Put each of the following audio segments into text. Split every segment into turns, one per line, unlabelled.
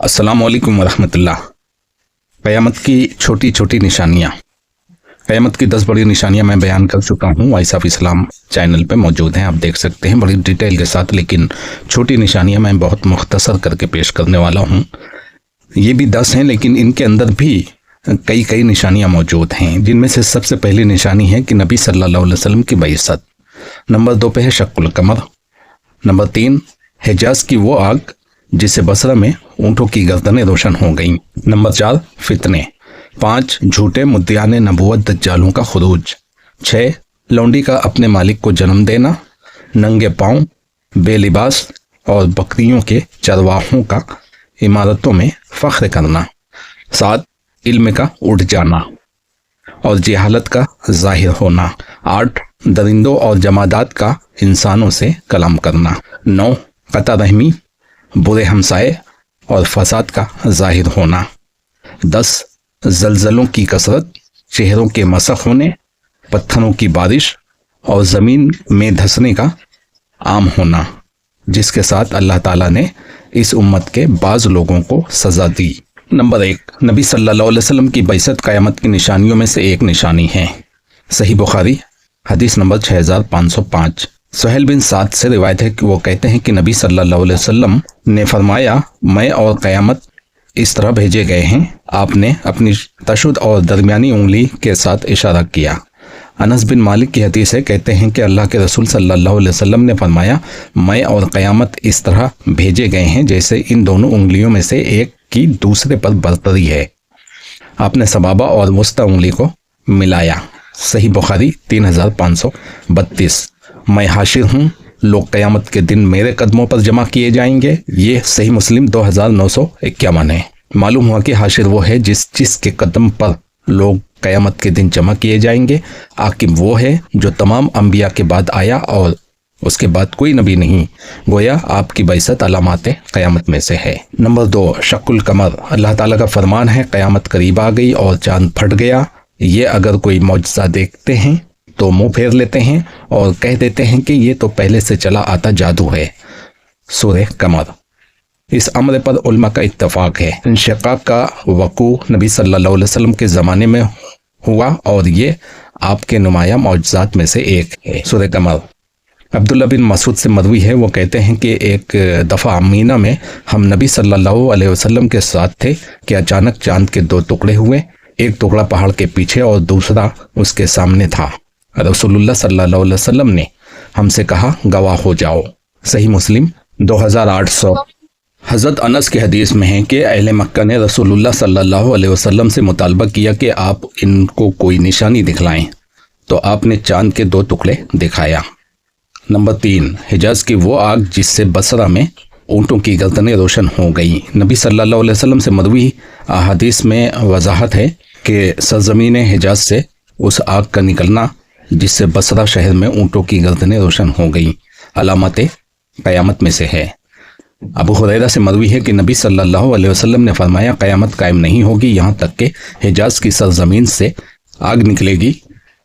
अस्सलाम वालेकुम वरहमतुल्लाह। क़यामत की छोटी छोटी निशानियाँ। क़यामत की 10 बड़ी निशानियाँ मैं बयान कर चुका हूँ। वाइस ऑफ इस्लाम चैनल पे मौजूद हैं, आप देख सकते हैं बड़ी डिटेल के साथ, लेकिन छोटी निशानियाँ मैं बहुत मुख्तसर करके पेश करने वाला हूँ। ये भी 10 हैं, लेकिन इनके अंदर भी कई निशानियाँ मौजूद हैं, जिनमें से सबसे पहली निशानी है कि नबी सल्लल्लाहु अलैहि वसल्लम की बइसत। नंबर 2 पे है शक्कुल कमर। नंबर 3 हिजाज की वो आग जिससे बसरा में ऊँटों की गर्दनें रोशन हो गईं। नंबर 4 फितने। 5 झूठे मुद्दियान नबूवत दज्जालों का खुरूज। 6 लौंडी का अपने मालिक को जन्म देना। नंगे पाँव, बेलिबास और बकरियों के चरवाहों का इमारतों में फख्र करना। 7 इल्म का उठ जाना और जहालत का जाहिर होना। 8 दरिंदों और जमादात का इंसानों से कलाम करना। 9 कता रहमी, बुरे हमसाए और फसाद का जाहिर होना। 10 जलजलों की कसरत, चेहरों के मसख होने, पत्थरों की बारिश और ज़मीन में धंसने का आम होना, जिसके साथ अल्लाह ताला ने इस उम्मत के बाज़ लोगों को सज़ा दी। नंबर 1 नबी सल्लल्लाहु अलैहि वसल्लम की बइसत क़यामत की निशानियों में से एक निशानी है। सही बुखारी हदीस नंबर 6505। सुहेल बिन साद से रिवायत है कि वो कहते हैं कि नबी सल्लल्लाहु अलैहि वसल्लम ने फरमाया, मैं और क़यामत इस तरह भेजे गए हैं। आपने अपनी तशुद और दरमियानी उंगली के साथ इशारा किया। अनस बिन मालिक की हदीस है, कहते हैं कि अल्लाह के रसूल सल्लल्लाहु अलैहि वसल्लम ने फरमाया, मैं और क़यामत इस तरह भेजे गए हैं जैसे इन दोनों उंगलियों में से एक की दूसरे पर बरतरी है। आपने सबाबा और वस्ता उंगली को मिलाया। सही बुखारी 3532। मैं हाशिर हूँ, लोग क़यामत के दिन मेरे कदमों पर जमा किए जाएंगे। ये सही मुस्लिम 2951 है। मालूम हुआ कि हाशिर वो है जिसके कदम पर लोग क़यामत के दिन जमा किए जाएंगे। आकिब वो है जो तमाम अंबिया के बाद आया और उसके बाद कोई नबी नहीं। गोया आपकी बइसत अलामात क़यामत में से है। नंबर 2 शक्कुल कमर। अल्लाह ताला का फरमान है, क़यामत करीब आ गई और चांद फट गया। ये अगर कोई मौजज़ा देखते हैं तो मुंह फेर लेते हैं और कह देते हैं कि ये तो पहले से चला आता जादू है। सूरह कमर। इस अमर पर उलमा का इत्तफाक है। इंशिकाक का वकू नबी सल्लल्लाहु अलैहि वसल्लम के ज़माने में हुआ और ये आपके नुमाया मौजज़ात में से एक है। सूरह कमर। अब्दुल्ला बिन मसूद से मरवी है, वो कहते हैं कि एक दफ़ा मीना में हम नबी सल्लल्लाहु अलैहि वसल्लम के साथ थे कि अचानक चांद के 2 टुकड़े हुए। एक टुकड़ा पहाड़ के पीछे और दूसरा उसके सामने था। रसूलुल्लाह सल्लल्लाहु अलैहि वसल्लम ने हमसे कहा, गवाह हो जाओ। सही मुस्लिम 2800। हज़रत अनस की हदीस में है कि अहले मक्का ने रसूलुल्लाह सल्लल्लाहु अलैहि वसल्लम से मुतालबा किया कि आप इनको कोई निशानी दिखलाएं, तो आपने चांद के 2 टुकड़े दिखाया। नंबर 3 हिजाज की वो आग जिससे बसरा में ऊँटों की गर्दनें रोशन हो गई। नबी सल्लल्लाहु अलैहि वसल्लम से मरवी अहादीस में वजाहत है कि सरजमीन हिजाज से उस आग का निकलना जिससे बसरा शहर में ऊँटों की गर्दनें रोशन हो गई अलामत क़यामत में से है। अबू हुरैरा से मरवी है कि नबी सल्लल्लाहु अलैहि वसल्लम ने फरमाया, क़यामत कायम नहीं होगी यहाँ तक कि हिजाज की सरजमीन से आग निकलेगी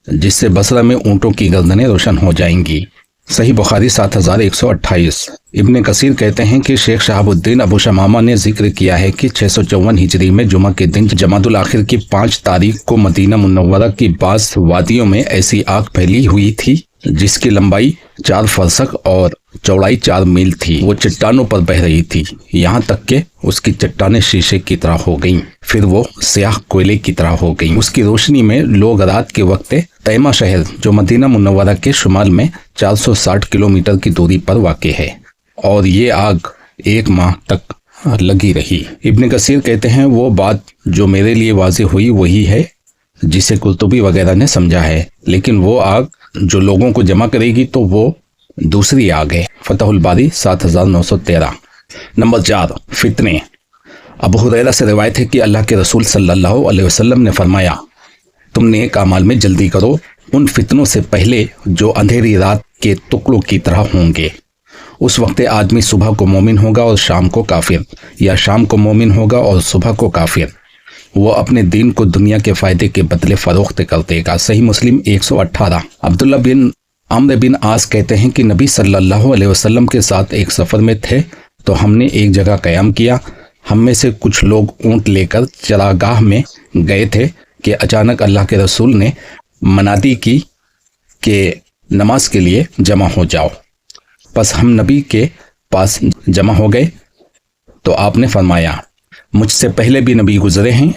जिससे बसरा में ऊँटों की गर्दनें रोशन हो जाएंगी। सही बुखारी 7128। इब्न कसीर कहते हैं कि शेख शहाबुद्दीन अबू शमामा ने जिक्र किया है कि 654 हिजरी में जुमा के दिन जमादुल आखिर की 5 तारीख को मदीना मुनव्वरा की बास वादियों में ऐसी आग फैली हुई थी जिसकी लंबाई 4 फरसख और चौड़ाई 4 मील थी। वो चट्टानों पर बह रही थी, यहाँ तक कि उसकी चट्टानें शीशे की तरह हो गईं। फिर वो स्याह कोयले की तरह हो गईं। उसकी रोशनी में लोग रात के वक्त तैमा शहर जो मदीना मुनव्वरा के शुमाल में 460 किलोमीटर की दूरी पर वाक़ है और ये आग 1 माह तक लगी रही। इब्न कसीर कहते हैं, वो बात जो मेरे लिए वाज़ेह हुई वही है जिसे कुर्तुबी वगैरह ने समझा है, लेकिन वो आग जो लोगों को जमा करेगी तो वो दूसरी आग है। फतहुल बारी 7913। नंबर 4 फितने। अबू हुरैरा से रिवायत है कि अल्लाह के रसूल सल्लल्लाहु अलैहि वसल्लम ने फरमाया, तुम नेक अमाल में जल्दी करो उन फितनों से पहले जो अंधेरी रात के टुकड़ों की तरह होंगे। उस वक्त आदमी सुबह को मोमिन होगा और शाम को काफिर, या शाम को मोमिन होगा और सुबह को काफिर। वो अपने दीन को दुनिया के फ़ायदे के बदले फ़रोख्त कर देगा। सही मुस्लिम 118। अब्दुल्ला बिन आमर बिन आस कहते हैं कि नबी सल्लल्लाहु अलैहि वसल्लम के साथ एक सफ़र में थे तो हमने एक जगह क़याम किया। ہم میں سے کچھ لوگ اونٹ لے کر چراگاہ میں گئے تھے کہ اچانک اللہ کے رسول نے منادی کی کہ نماز کے لیے جمع ہو جاؤ۔ پس ہم نبی کے پاس جمع ہو گئے تو آپ نے فرمایا، مجھ سے پہلے بھی نبی گزرے ہیں،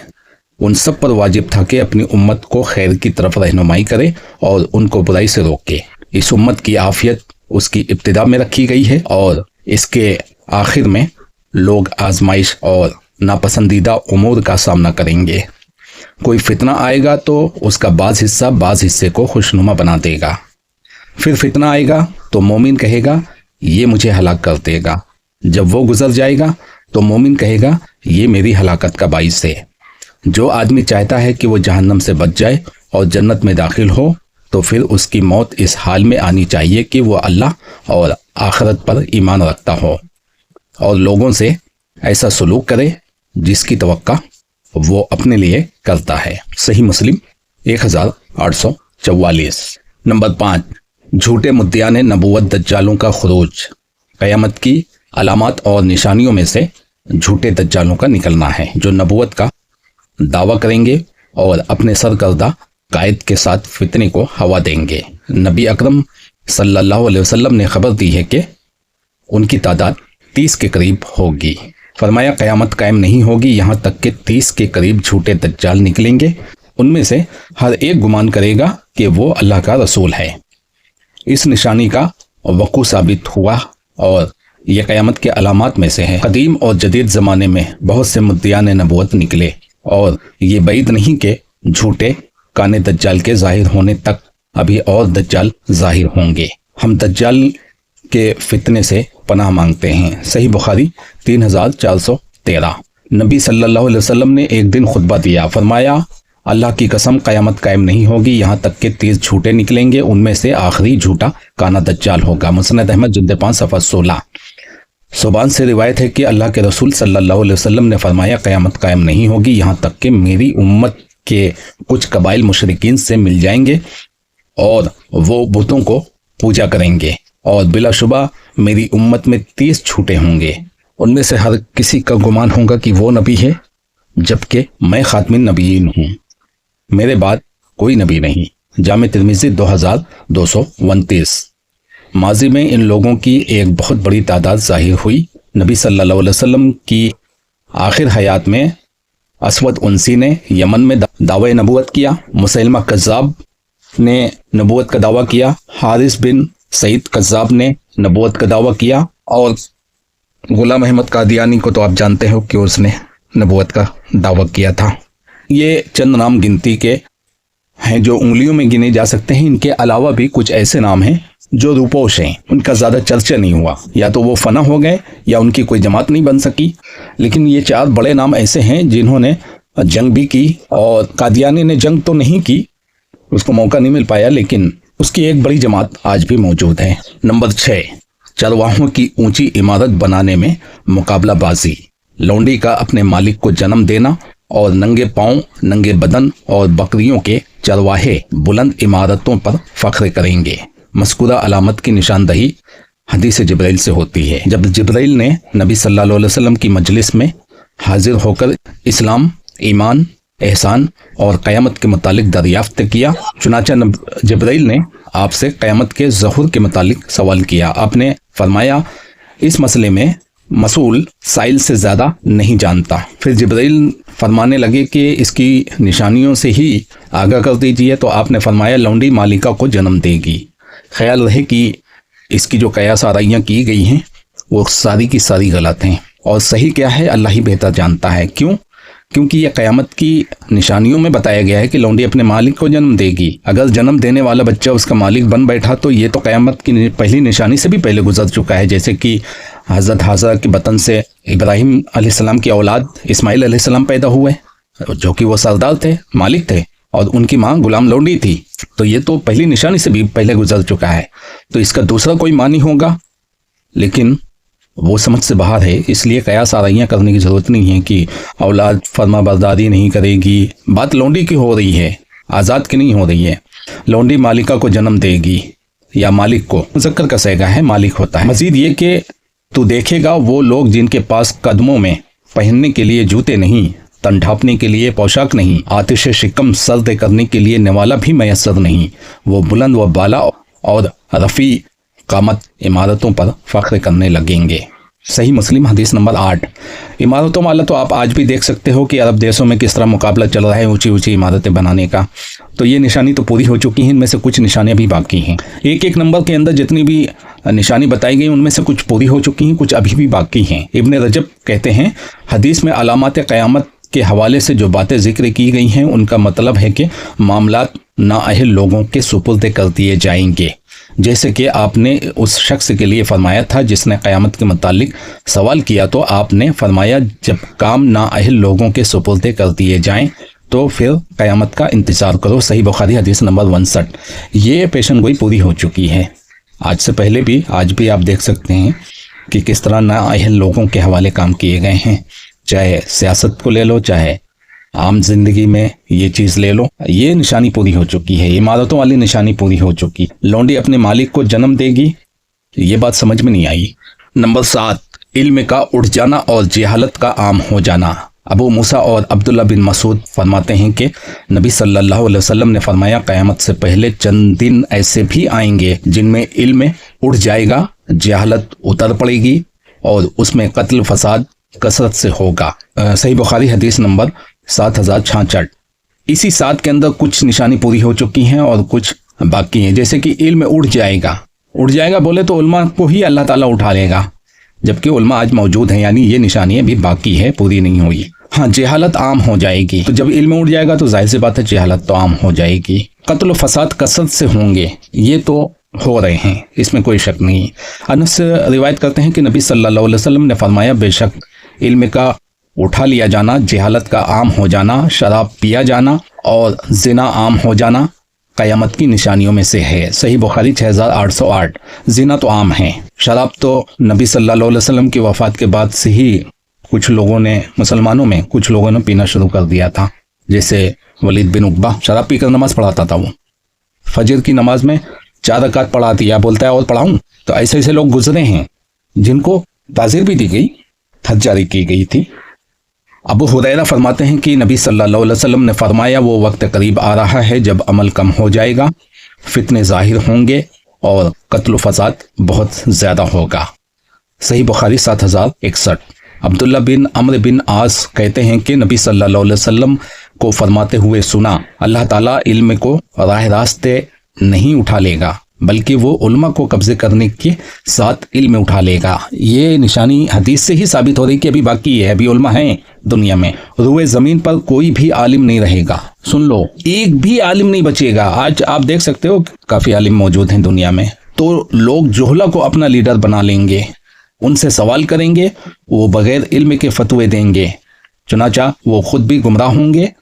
ان سب پر واجب تھا کہ اپنی امت کو خیر کی طرف رہنمائی کرے اور ان کو برائی سے روکے۔ اس امت کی عافیت اس کی ابتدا میں رکھی گئی ہے اور اس کے آخر میں لوگ آزمائش اور ناپسندیدہ امور کا سامنا کریں گے۔ کوئی فتنہ آئے گا تو اس کا بعض حصے کو خوشنما بنا دے گا۔ پھر فتنہ آئے گا تو مومن کہے گا یہ مجھے ہلاک کر دے گا۔ جب وہ گزر جائے گا تو مومن کہے گا یہ میری ہلاکت کا باعث ہے۔ جو آدمی چاہتا ہے کہ وہ جہنم سے بچ جائے اور جنت میں داخل ہو تو پھر اس کی موت اس حال میں آنی چاہیے کہ وہ اللہ اور آخرت پر ایمان رکھتا ہو اور لوگوں سے ایسا سلوک کرے جس کی توقع وہ اپنے لیے کرتا ہے۔ صحیح مسلم 1844۔ نمبر 5، جھوٹے مدعیان نبوت دجالوں کا خروج۔ قیامت کی علامات اور نشانیوں میں سے جھوٹے دجالوں کا نکلنا ہے جو نبوت کا دعویٰ کریں گے اور اپنے سرکردہ قائد کے ساتھ فتنے کو ہوا دیں گے۔ نبی اکرم صلی اللہ علیہ وسلم نے خبر دی ہے کہ ان کی تعداد 30 کے قریب ہوگی۔ فرمایا قیامت قائم نہیں ہوگی یہاں تک کہ 30 کے قریب جھوٹے دجال نکلیں گے، ان میں سے ہر ایک گمان کرے گا کہ وہ اللہ کا رسول ہے۔ اس نشانی کا وقوع ثابت ہوا اور یہ قیامت کے علامات میں سے ہے۔ قدیم اور جدید زمانے میں بہت سے مدعیان نبوت نکلے اور یہ بعید نہیں کہ جھوٹے کانے دجال کے ظاہر ہونے تک ابھی اور دجال ظاہر ہوں گے۔ ہم دجال کے فتنے سے پناہ مانگتے ہیں۔ صحیح بخاری 3413۔ نبی صلی اللہ علیہ وسلم نے ایک دن خطبہ دیا، فرمایا اللہ کی قسم قیامت قائم نہیں ہوگی یہاں تک کہ 30 جھوٹے نکلیں گے، ان میں سے آخری جھوٹا کانا دجال ہوگا۔ مسند احمد جلد 5 صفحہ 16۔ صوبان سے روایت ہے کہ اللہ کے رسول صلی اللہ علیہ وسلم نے فرمایا قیامت قائم نہیں ہوگی یہاں تک کہ میری امت کے کچھ قبائل مشرکین سے مل جائیں گے اور وہ بتوں کو پوجا کریں گے، اور بلا شبہ میری امت میں 30 جھوٹے ہوں گے، ان میں سے ہر کسی کا گمان ہوگا کہ وہ نبی ہے جبکہ میں خاتم النبیین ہوں، میرے بعد کوئی نبی نہیں۔ جامع ترمذی 2229۔ ماضی میں ان لوگوں کی ایک بہت بڑی تعداد ظاہر ہوئی۔ نبی صلی اللہ علیہ وسلم کی آخر حیات میں اسود انسی نے یمن میں دعوی نبوت کیا، مسیلمہ کذاب نے نبوت کا دعویٰ کیا، حارث بن سعید کذاب نے نبوت کا دعویٰ کیا، اور غلام احمد قادیانی کو تو آپ جانتے ہو کہ اس نے نبوت کا دعویٰ کیا تھا۔ یہ چند نام گنتی کے ہیں جو انگلیوں میں گنے جا سکتے ہیں۔ ان کے علاوہ بھی کچھ ایسے نام ہیں جو روپوش ہیں، ان کا زیادہ چرچا نہیں ہوا، یا تو وہ فنا ہو گئے یا ان کی کوئی جماعت نہیں بن سکی، لیکن یہ 4 بڑے نام ایسے ہیں جنہوں نے جنگ بھی کی، اور قادیانی نے جنگ تو نہیں کی، اس کو موقع نہیں مل پایا، لیکن اس کی ایک بڑی جماعت آج بھی موجود ہے۔ نمبر 6، چرواہوں کی اونچی عمارت بنانے میں مقابلہ بازی۔ لونڈی کا اپنے مالک کو جنم دینا اور ننگے پاؤں، ننگے بدن اور بکریوں کے چرواہے بلند عمارتوں پر فخر کریں گے۔ مذکورہ علامت کی نشاندہی حدیث جبرائیل سے ہوتی ہے۔ جب جبرائیل نے نبی صلی اللہ علیہ وسلم کی مجلس میں حاضر ہو کر اسلام، ایمان، احسان اور قیامت کے متعلق دریافت کیا، چنانچہ جبرائیل نے آپ سے قیامت کے ظہور کے متعلق سوال کیا۔ آپ نے فرمایا اس مسئلے میں مسئول سائل سے زیادہ نہیں جانتا۔ پھر جبرائیل فرمانے لگے کہ اس کی نشانیوں سے ہی آگاہ کر دیجئے، تو آپ نے فرمایا لونڈی مالکہ کو جنم دے گی۔ خیال رہے کہ اس کی جو قیاس آرائیاں کی گئی ہیں وہ ساری کی ساری غلط ہیں، اور صحیح کیا ہے اللہ ہی بہتر جانتا ہے۔ کیونکہ یہ قیامت کی نشانیوں میں بتایا گیا ہے کہ لونڈی اپنے مالک کو جنم دے گی۔ اگر جنم دینے والا بچہ اس کا مالک بن بیٹھا تو یہ تو قیامت کی پہلی نشانی سے بھی پہلے گزر چکا ہے، جیسے کہ حضرت حاجرہ کے بطن سے ابراہیم علیہ السلام کی اولاد اسماعیل علیہ السلام پیدا ہوئے، جو کہ وہ سردار تھے، مالک تھے، اور ان کی ماں غلام لونڈی تھی، تو یہ تو پہلی نشانی سے بھی پہلے گزر چکا ہے، تو اس کا دوسرا کوئی معنی ہوگا، لیکن وہ سمجھ سے باہر ہے۔ اس لیے قیاس آرائیاں کرنے کی ضرورت نہیں ہے کہ اولاد فرما برداری نہیں کرے گی۔ بات لونڈی کی ہو رہی ہے، آزاد کی نہیں ہو رہی ہے۔ لونڈی مالکہ کو جنم دے گی، یا مالک کو، مذکر کا صیغہ ہے، مالک ہوتا ہے۔ مزید یہ کہ تو دیکھے گا وہ لوگ جن کے پاس قدموں میں पहनने के लिए जूते नहीं, तन ढांपने के लिए पोशाक नहीं, आतिश शिकम सर्द करने के लिए निवाला भी मैसर नहीं। वो बुलंद व बाला और रफ़ी कामत इमारतों पर फ़ख्र करने लगेंगे। सही मुस्लिम हदीस नंबर 8। इमारतों वाला तो आप आज भी देख सकते हो कि अरब देशों में किस तरह मुकाबला चल रहा है ऊंची ऊंची इमारतें बनाने का। तो ये निशानी तो पूरी हो चुकी हैं, इनमें से कुछ निशानियां भी बाकी हैं। एक एक नंबर के अंदर जितनी भी निशानी बताई गई उनमें से कुछ पूरी हो चुकी हैं, कुछ अभी भी बाकी हैं। इब्न रजब कहते हैं हदीस में अलामात क़यामत के हवाले से जो बातें जिक्र की गई हैं उनका मतलब है कि मामलात नाअहल लोगों के सुपुर्द कर दिए जाएंगे, जैसे कि आपने उस शख्स के लिए फरमाया था जिसने क़यामत के मुतालिक सवाल किया। तो आपने फरमाया जब काम नाअहल लोगों के सुपुर्द कर दिए जाएं तो फिर क़यामत का इंतज़ार करो। सही बुखारी हदीस नंबर 59। ये पेशन गोई पूरी हो चुकी है। आज से पहले भी आज भी आप देख सकते हैं कि किस तरह नाअहल लोगों के हवाले काम किए गए हैं। चाहे सियासत को ले लो, चाहे आम जिंदगी में ये चीज़ ले लो, ये निशानी पूरी हो चुकी है। इमारतों वाली निशानी पूरी हो चुकी। लौंडी अपने मालिक को जन्म देगी, ये बात समझ में नहीं आई। नंबर 7, इल्म का उठ जाना और जहालत का आम हो जाना। अबू मूसा और अब्दुल्ला बिन मसूद फरमाते हैं कि नबी सल्लल्लाहु अलैहि वसल्लम ने फरमाया क़यामत से पहले चंद दिन ऐसे भी आएंगे जिनमें इल्म उठ जाएगा, जहालत उतर पड़ेगी और उसमें कत्ल फसाद कसरत से होगा। सही बुखारी हदीस नंबर 7066। इसी 7 के अंदर कुछ निशानी पूरी हो चुकी हैं और कुछ बाकी हैं। जैसे कि इल्म उठ जाएगा बोले तो उल्मा को ही अल्लाह ताला उठा लेगा, जबकि उल्मा आज मौजूद हैं, यानी ये निशानियां भी बाकी है, पूरी नहीं हुई। हाँ, जहालत आम हो जाएगी। तो जब इल्म उठ जाएगा तो जाहिर सी बात है जहालत तो आम हो जाएगी। कत्ल फसाद कसरत से होंगे, ये तो हो रहे हैं, इसमें कोई शक नहीं। अनस रिवायत करते हैं कि नबी सल्लल्लाहु अलैहि वसल्लम ने फरमाया बेशक इल्म का उठा लिया जाना, जहालत का आम हो जाना, शराब पिया जाना और जिना आम हो जाना क़यामत की निशानियों में से है। सही बुखारी 6808। जिना तो आम है, शराब तो नबी सल्लल्लाहु अलैहि वसल्लम की वफ़ात के बाद से ही कुछ लोगों ने, मुसलमानों में कुछ लोगों ने पीना शुरू कर दिया था। जैसे वलीद बिन उक़बा शराब पीकर नमाज पढ़ाता था। वो फजर की नमाज में 4 रकात पढ़ा दिया, बोलता है और पढ़ाऊं। तो ऐसे ऐसे लोग गुजरे हैं जिनको ताज़ीर भी दी गई, हद जारी की गई थी। अबू हुरैरा फरमाते हैं कि नबी सल्लल्लाहु अलैहि वसल्लम ने फरमाया वो वक्त करीब आ रहा है जब अमल कम हो जाएगा, फितने ज़ाहिर होंगे और कत्ल फसाद बहुत ज़्यादा होगा। सही बुखारी 7061। अब्दुल्ला बिन अम्र बिन आस कहते हैं कि नबी सल्लल्लाहु अलैहि वसल्लम को फरमाते हुए सुना, अल्लाह ताला इल्म को राह रास्ते नहीं उठा लेगा बल्कि वो उल्मा को कब्जे करने के साथ इल्म उठा लेगा। ये निशानी हदीस से ही साबित हो रही कि अभी बाकी है, अभी उल्मा हैं दुनिया में। रुए ज़मीन पर कोई भी आलिम नहीं रहेगा, सुन लो, एक भी आलिम नहीं बचेगा। आज आप देख सकते हो काफ़ी आलिम मौजूद हैं दुनिया में, तो लोग जोहला को अपना लीडर बना लेंगे, उनसे सवाल करेंगे, वो बगैर इल्म के फतवे देंगे, चुनाचा वो खुद भी गुमराह होंगे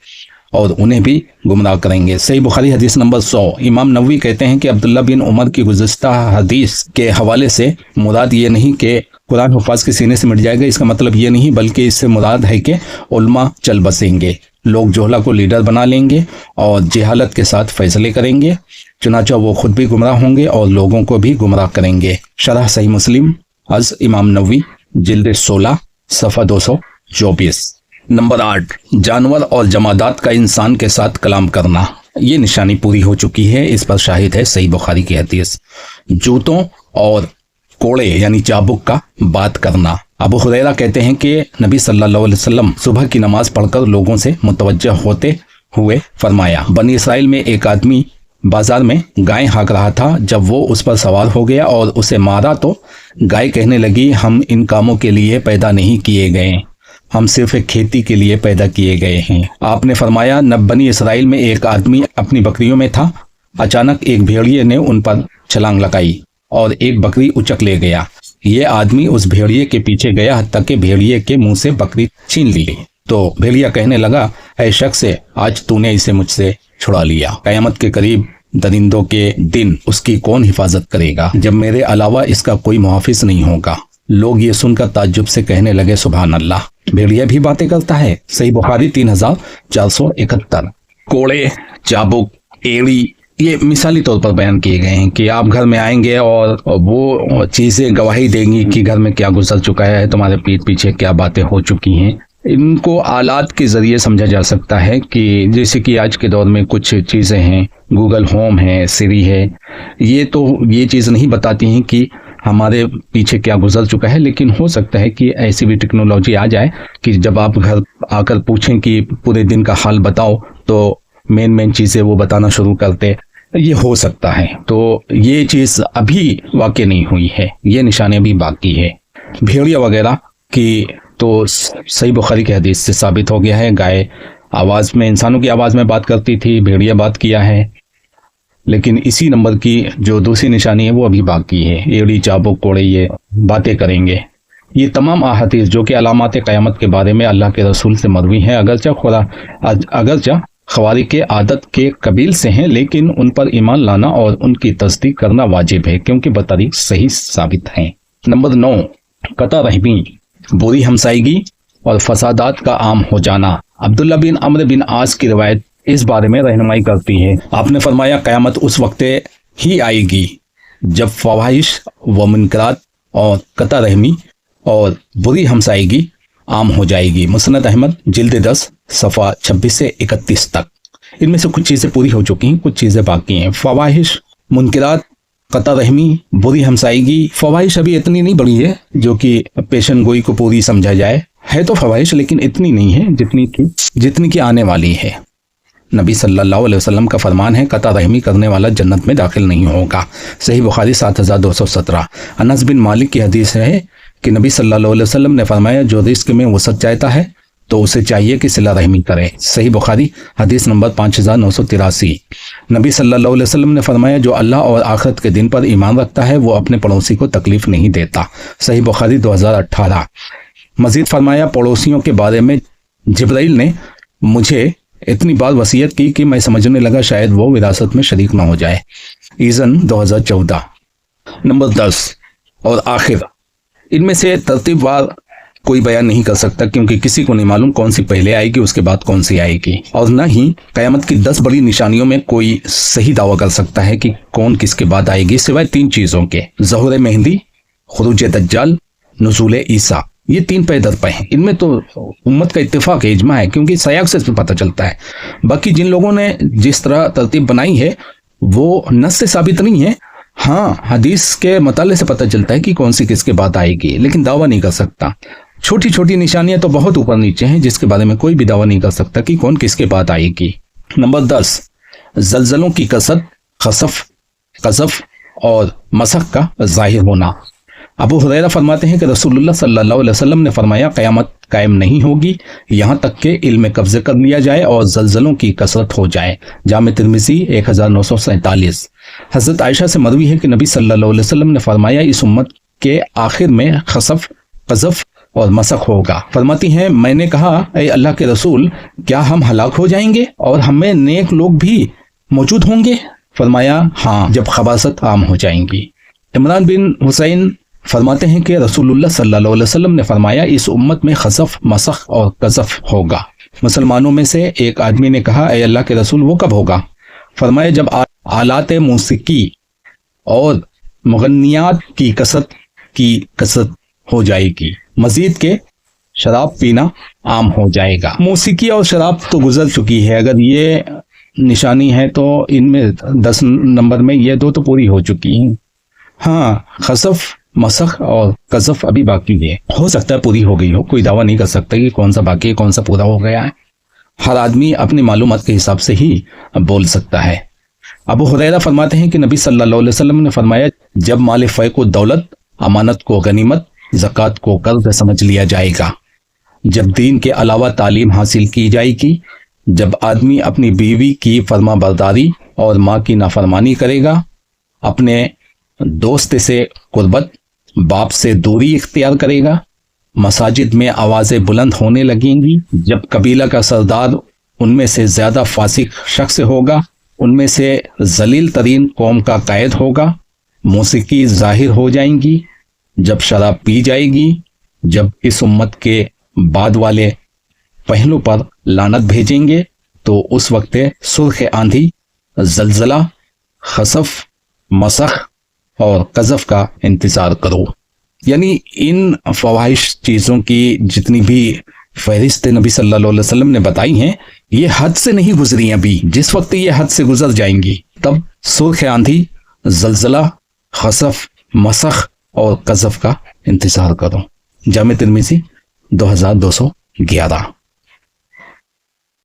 और उन्हें भी गुमराह करेंगे। सही बुखारी हदीस नंबर 100। इमाम नववी कहते हैं कि अब्दुल्ला बिन उमर की गुज़िश्ता हदीस के हवाले से मुराद ये नहीं कि कुरान हुफ़ाज़ के सीने से मिट जाएगा, इसका मतलब ये नहीं, बल्कि इससे मुराद है कि उल्मा चल बसेंगे, लोग जोहला को लीडर बना लेंगे और जहालत के साथ फैसले करेंगे, चुनाचा वो खुद भी गुमराह होंगे और लोगों को भी गुमराह करेंगे। शरह सही मुस्लिम अज इमाम नववी जिल्द 16 सफ़ा 224। नंबर 8, जानवर और जमादात का इंसान के साथ कलाम करना। ये निशानी पूरी हो चुकी है, इस पर शाहिद है सही बुखारी की हदीस। जूतों और कोड़े यानी चाबुक का बात करना। अबू हुरैरा कहते हैं कि नबी सल्लल्लाहु अलैहि वसल्लम सुबह की नमाज पढ़कर लोगों से मुतवज्जह होते हुए फरमाया, बनी इसराइल में एक आदमी बाजार में गाय हाँक रहा था। जब वो उस पर सवार हो गया और उसे मारा तो गाय कहने लगी, हम इन कामों के लिए पैदा नहीं किए गए, हम सिर्फ एक खेती के लिए पैदा किए गए हैं। आपने फरमाया, नब बनी इसराइल में एक आदमी अपनी बकरियों में था, अचानक एक भेड़िए ने उन पर छलांग लगाई और एक बकरी उचक ले गया। ये आदमी उस भेड़िए के पीछे गया हत्ता कि भेड़िए के मुंह से बकरी छीन ली। तो भेड़िया कहने लगा, ऐ शख्स, आज तूने इसे मुझसे छुड़ा लिया, कयामत के करीब दरिंदों के दिन उसकी कौन हिफाजत करेगा जब मेरे अलावा इसका कोई मुहाफिज नहीं होगा। लोग ये सुनकर ताज्जुब से कहने लगे, सुभान अल्लाह, भेड़िया भी बातें करता है। सही बुखारी 3471। कोड़े, चाबुक, एड़ी, ये मिसाली तौर पर बयान किए गए हैं कि आप घर में आएंगे और वो चीज़ें गवाही देंगी कि घर में क्या गुजर चुका है, तुम्हारे पीठ पीछे क्या बातें हो चुकी हैं। इनको आलात के ज़रिए समझा जा सकता है कि जैसे कि आज के दौर में कुछ चीज़ें हैं, गूगल होम है, सिरी है, ये चीज़ नहीं बताती हैं कि हमारे पीछे क्या गुजर चुका है, लेकिन हो सकता है कि ऐसी भी टेक्नोलॉजी आ जाए कि जब आप घर आकर पूछें कि पूरे दिन का हाल बताओ तो मेन चीज़ें वो बताना शुरू करते, ये हो सकता है। तो ये चीज़ अभी वाक़ई नहीं हुई है, ये निशानी भी बाकी है। भेड़िया वगैरह की तो सही बुखारी की हदीस से साबित हो गया है, गाय आवाज़ में, इंसानों की आवाज़ में बात करती थी, भेड़िया बात किया है। लेकिन इसी नंबर की जो दूसरी निशानी है वो अभी बाकी है, एड़ी चाबुक कोड़े ये बातें करेंगे। ये तमाम अहादीस जो कि अलामात क़यामत के बारे में अल्लाह के रसूल से मरवी हैं, अगरचा ख़वारिक़ के आदत के कबील से हैं, लेकिन उन पर ईमान लाना और उनकी तस्दीक करना वाजिब है क्योंकि बतरीक़ सही साबित हैं। नंबर 9, कता रहमी, बुरी हमसायगी और फसादात का आम हो जाना। अब्दुल्ला बिन अम्र बिन आस की रिवायत इस बारे में रहनुमाई करती है। आपने फरमाया क़यामत उस वक्त ही आएगी जब फवाहिश व मुनकरात और कता रहमी और बुरी हमसायगी आम हो जाएगी। मुस्नद अहमद जिल्द 10 सफ़ा 26 से 31 तक। इनमें से कुछ चीज़ें पूरी हो चुकी हैं, कुछ चीज़ें बाकी हैं। फवाहिश, मुनकरात, कता रहमी, बुरी हमसायगी। फवाहिश अभी इतनी नहीं बड़ी है जो कि पेशन गोई को पूरी समझा जाए, है तो फवाहिश लेकिन इतनी नहीं है जितनी की आने वाली है। नबी सल्लल्लाहु अलैहि वसल्लम का फरमान है, कता रहमी करने वाला जन्नत में दाखिल नहीं होगा। सही बुखारी 7217। अनस बिन मालिक की हदीस है कि नबी सल्लल्लाहु अलैहि वसल्लम ने फरमाया, जो रिस्क में वसअत चाहता है तो उसे चाहिए कि सिला रहमी करे। सही बुखारी हदीस नंबर 5983। नबी सल्लल्लाहु अलैहि वसल्लम ने फरमाया, जो अल्लाह और आखिरत के दिन पर ईमान रखता है वो अपने पड़ोसी को तकलीफ नहीं देता। सही बुखारी 2018। मजीद फरमाया, पड़ोसियों के बारे में जिब्राइल ने मुझे इतनी बार वसीयत की कि मैं समझने लगा शायद वो विरासत में शरीक ना हो जाए। ईज़न 2014। नंबर 10 और आखिर, इनमें से तरतीबवार कोई बयान नहीं कर सकता क्योंकि किसी को नहीं मालूम कौन सी पहले आएगी उसके बाद कौन सी आएगी, और न ही क़यामत की 10 बड़ी निशानियों में कोई सही दावा कर सकता है कि कौन किसके बाद आएगी, सिवाय 3 चीज़ों के: ज़हूर मेहंदी, खुरूज दज्जाल, नुज़ूल ईसा। ये 3 पे दर पे हैं। इनमें तो उम्मत का इत्तेफाक है, इजमा है, क्योंकि सयाक से पता चलता है। बाकी जिन लोगों ने जिस तरह तरतीब बनाई है वो नस से साबित नहीं है। हाँ, हदीस के मताले से पता चलता है कि कौन सी किसके बाद आएगी, लेकिन दावा नहीं कर सकता। छोटी छोटी निशानियां तो बहुत ऊपर नीचे हैं जिसके बारे में कोई भी दावा नहीं कर सकता कि कौन किसके बाद आएगी। नंबर 10, जलजलों की कसरत, खसफ, कज़फ और मसख का जाहिर होना। अबू हुरैरा फरमाते हैं कि रसूलुल्लाह सल्लल्लाहु अलैहि वसल्लम ने फरमाया, क़यामत कायम नहीं होगी यहाँ तक कि इल्म कब्ज़े कर लिया जाए और जलजलों की कसरत हो जाए। जामे तिर्मिज़ी 1947। हज़रत आयशा से मरवी है कि नबी सल्लल्लाहु अलैहि वसल्लम ने फरमाया, इस उम्मत के आखिर में खसफ, कज़फ और मसख होगा। फरमाती हैं, मैंने कहा, ए अल्लाह के रसूल, क्या हम हलाक हो जाएंगे और हमें नेक लोग भी मौजूद होंगे? फरमाया, हाँ, जब खबासत आम हो जाएंगी। इमरान बिन हुसैन फरमाते हैं कि रसूलुल्लाह सल्लल्लाहु अलैहि वसल्लम ने फरमाया, इस उम्मत में खसफ, मसख और कज़फ होगा। मुसलमानों में से एक आदमी ने कहा, ए अल्लाह के रसूल, वो कब होगा? फरमाया, जब आलात मौसीकी और मुगन्नियात की कसरत हो जाएगी। मजीद के शराब पीना आम हो जाएगा। मौसीकी और शराब तो गुजर चुकी है, अगर ये निशानी है तो इनमें 10 नंबर में ये 2 तो पूरी हो चुकी हैं। हाँ, खसफ, मसख और कज़फ अभी बाकी है। हो सकता है पूरी हो गई हो, कोई दावा नहीं कर सकता कि कौन सा बाकी है, कौन सा पूरा हो गया है। हर आदमी अपनी मालूमात के हिसाब से ही बोल सकता है। अबू हुरैरा फरमाते हैं कि नबी सल्लल्लाहु अलैहि वसल्लम ने फरमाया, जब माल फ़ै को दौलत, अमानत को गनीमत, ज़कात को कर्ज समझ लिया जाएगा, जब दीन के अलावा तालीम हासिल की जाएगी, जब आदमी अपनी बीवी की फर्मा बरदारी और माँ की नाफरमानी करेगा, अपने दोस्त से कुर्बत, बाप से दूरी इख्तियार करेगा, मसाजिद में आवाज़ें बुलंद होने लगेंगी, जब कबीला का सरदार उनमें से ज़्यादा फासिक शख्स होगा, उनमें से जलील तरीन कौम का कायद होगा, मौसीकी ज़ाहिर हो जाएंगी, जब शराब पी जाएगी, जब इस उम्मत के बाद वाले पहलू पर लानत भेजेंगे, तो उस वक्त सुर्ख आंधी, जलजला, خسف، مسخ اور قذف کا انتظار کرو. یعنی ان فواحش چیزوں کی جتنی بھی فہرست نبی صلی اللہ علیہ وسلم نے بتائی ہیں یہ حد سے نہیں گزری ابھی. جس وقت یہ حد سے گزر جائیں گی تب سرخ آندھی، زلزلہ، خسف، مسخ اور قذف کا انتظار کرو. جامع ترمذی 2211.